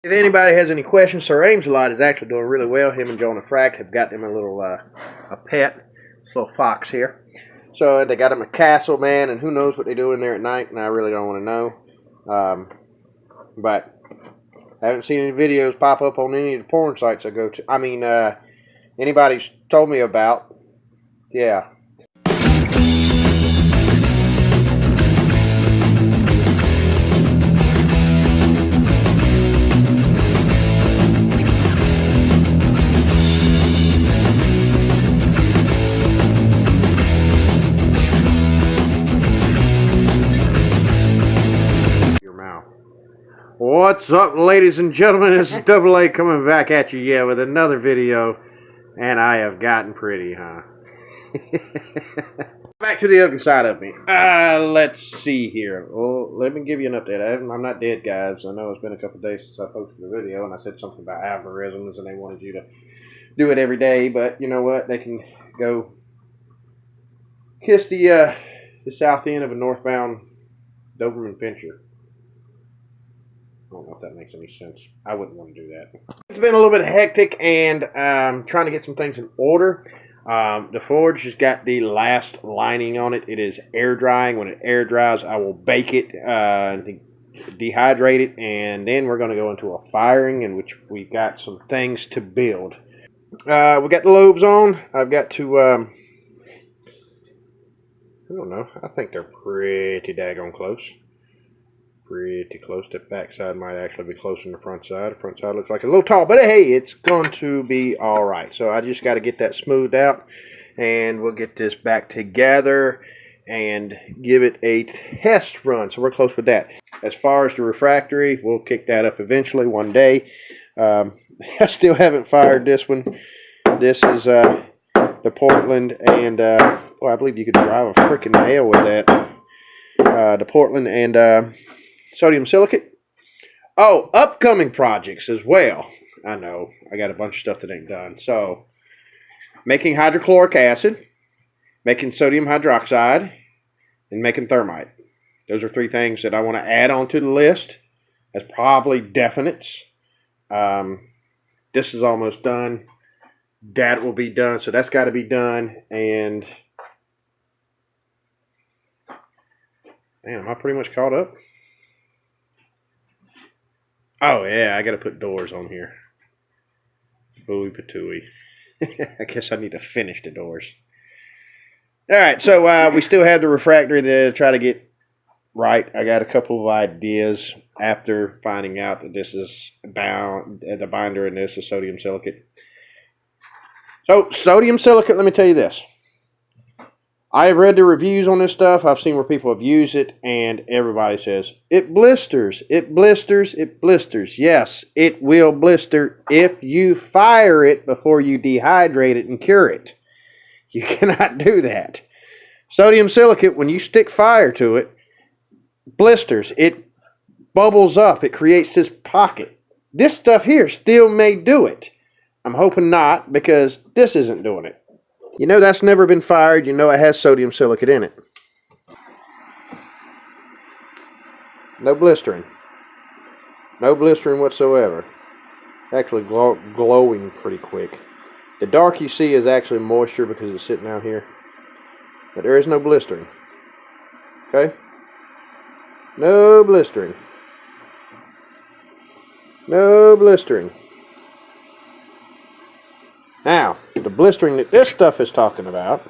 If anybody has any questions, Sir Ames-a-Lot is actually doing really well. Him and Jonah Frack have got them a little a pet, this little fox here. So they got him a castle, man, and who knows what they do in there at night, and I really don't want to know. But I haven't seen any videos pop up on any of the porn sites I go to. I mean, anybody's told me about. Yeah. What's up, ladies and gentlemen? This is Double A coming back at you, with another video, and I have gotten pretty, huh? Back to the ugly side of me. Let's see here. Well, let me give you an update. I'm not dead, guys. I know it's been a couple days since I posted the video, and I said something about algorithms, and they wanted you to do it every day, but you know what? They can go kiss the south end of a northbound Doberman-Pinscher. I don't know if that makes any sense. I wouldn't want to do that. It's been a little bit hectic, and trying to get some things in order. The forge has got the last lining on it. It is air drying. When it air dries, I will bake it, dehydrate it, and then we're going to go into a firing in which we've got some things to build. We got the lobes on. I've got to, I don't know. I think they're pretty daggone close. Pretty close. The back side might actually be closer than the front side. The front side looks like a little tall, but hey, it's going to be alright. So I just got to get that smoothed out, and we'll get this back together and give it a test run. So we're close with that. As far as the refractory, we'll kick that up eventually one day. I still haven't fired this one. This is the Portland, and well, I believe you could drive a freaking nail with that. The Portland and sodium silicate. Oh, upcoming projects as well. I know, I got a bunch of stuff that ain't done. So, making hydrochloric acid, making sodium hydroxide, and making thermite. Those are three things that I want to add onto the list as probably definites. This is almost done. That will be done, so that's got to be done. And man, am I pretty much caught up? Oh yeah, I gotta put doors on here. Booey patooey. I guess I need to finish the doors. Alright, so we still have the refractory to try to get right. I got a couple of ideas after finding out that this is the binder in this is sodium silicate. So, sodium silicate, let me tell you this. I have read the reviews on this stuff. I've seen where people have used it, and everybody says, it blisters, it blisters, it blisters. Yes, it will blister if you fire it before you dehydrate it and cure it. You cannot do that. Sodium silicate, when you stick fire to it, blisters. It bubbles up. It creates this pocket. This stuff here still may do it. I'm hoping not, because this isn't doing it. You know that's never been fired. You know it has sodium silicate in it. No blistering. No blistering whatsoever. Actually glowing pretty quick. The dark you see is actually moisture because it's sitting out here. But there is no blistering. Okay? No blistering. No blistering. Now, the blistering that this stuff is talking about,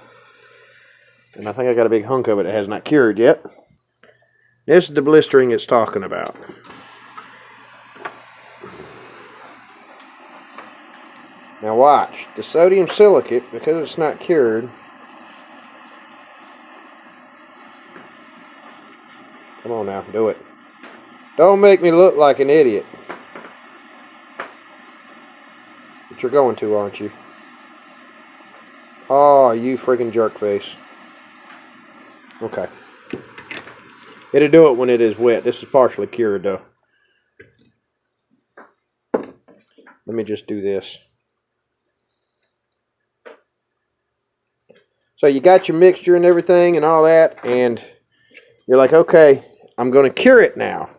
and I think I got a big hunk of it that has not cured yet. This is the blistering it's talking about. Now watch, the sodium silicate, because it's not cured, come on now, do it. Don't make me look like an idiot. But you're going to, aren't you? Oh, you friggin' jerk face. Okay. It'll do it when it is wet. This is partially cured though. Let me just do this. So you got your mixture and everything and all that, and you're like, okay, I'm going to cure it now.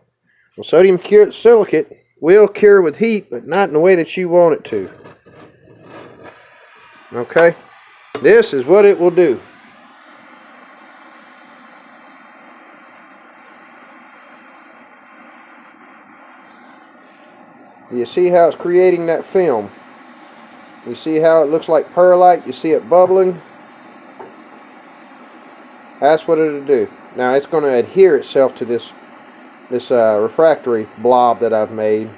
Well, sodium silicate will cure with heat, but not in the way that you want it to. Okay? This is what it will do. You see how it's creating that film? You see how it looks like perlite? You see it bubbling? That's what it'll do. Now it's going to adhere itself to this refractory blob that I've made,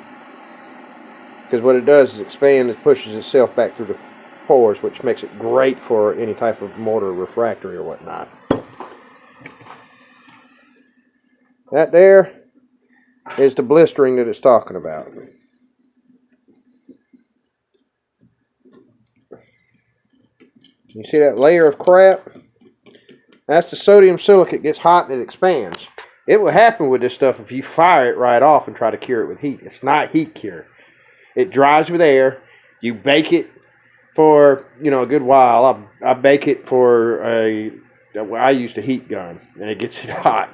because what it does is expand, it pushes itself back through the pores, which makes it great for any type of mortar refractory or whatnot. That there is the blistering that it's talking about. You see that layer of crap? That's the sodium silicate. Gets hot and it expands. It will happen with this stuff if you fire it right off and try to cure it with heat. It's not heat cure. It dries with air. You bake it for, a good while. I bake it for I used a heat gun and it gets it hot.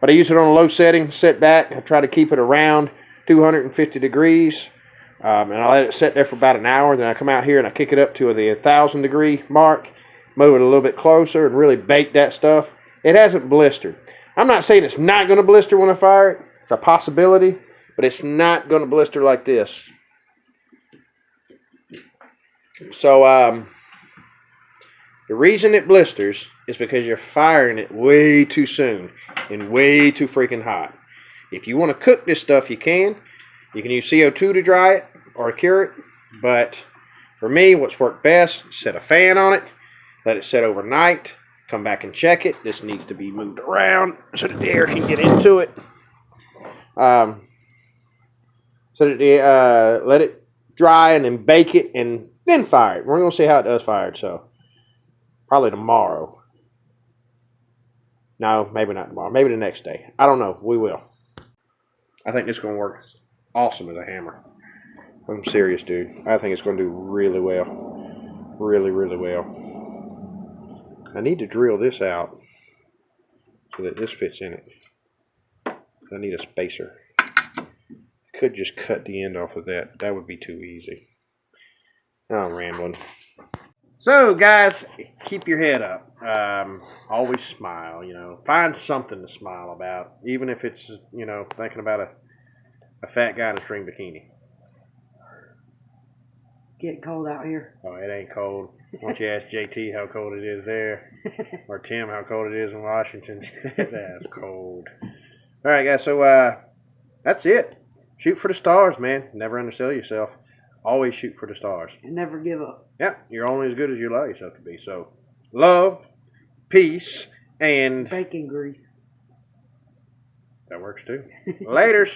But I use it on a low setting, set back. I try to keep it around 250 degrees. And I let it sit there for about an hour. Then I come out here and I kick it up to the 1,000 degree mark. Move it a little bit closer and really bake that stuff. It hasn't blistered. I'm not saying it's not going to blister when I fire it. It's a possibility. But it's not going to blister like this. So, the reason it blisters is because you're firing it way too soon and way too freaking hot. If you want to cook this stuff, you can. You can use CO2 to dry it or cure it. But for me, what's worked best, set a fan on it, let it set overnight, come back and check it. This needs to be moved around so that the air can get into it. Let it dry and then bake it and then fire it. We're going to see how it does fired, so probably tomorrow. No, maybe not tomorrow. Maybe the next day. I don't know. We will. I think this is going to work awesome as a hammer. I'm serious, dude. I think it's going to do really well. Really, really well. I need to drill this out so that this fits in it. I need a spacer. I could just cut the end off of that. That would be too easy. Now I'm rambling. So, guys, keep your head up. Always smile, Find something to smile about. Even if it's, thinking about a fat guy in a string bikini. Getting cold out here. Oh, it ain't cold. Why don't you ask JT how cold it is there? Or Tim how cold it is in Washington. That's cold. Alright, guys, so that's it. Shoot for the stars, man. Never undersell yourself. Always shoot for the stars. And never give up. Yep, you're only as good as you allow yourself to be. So, love, peace, and bacon grease. That works too. Laters.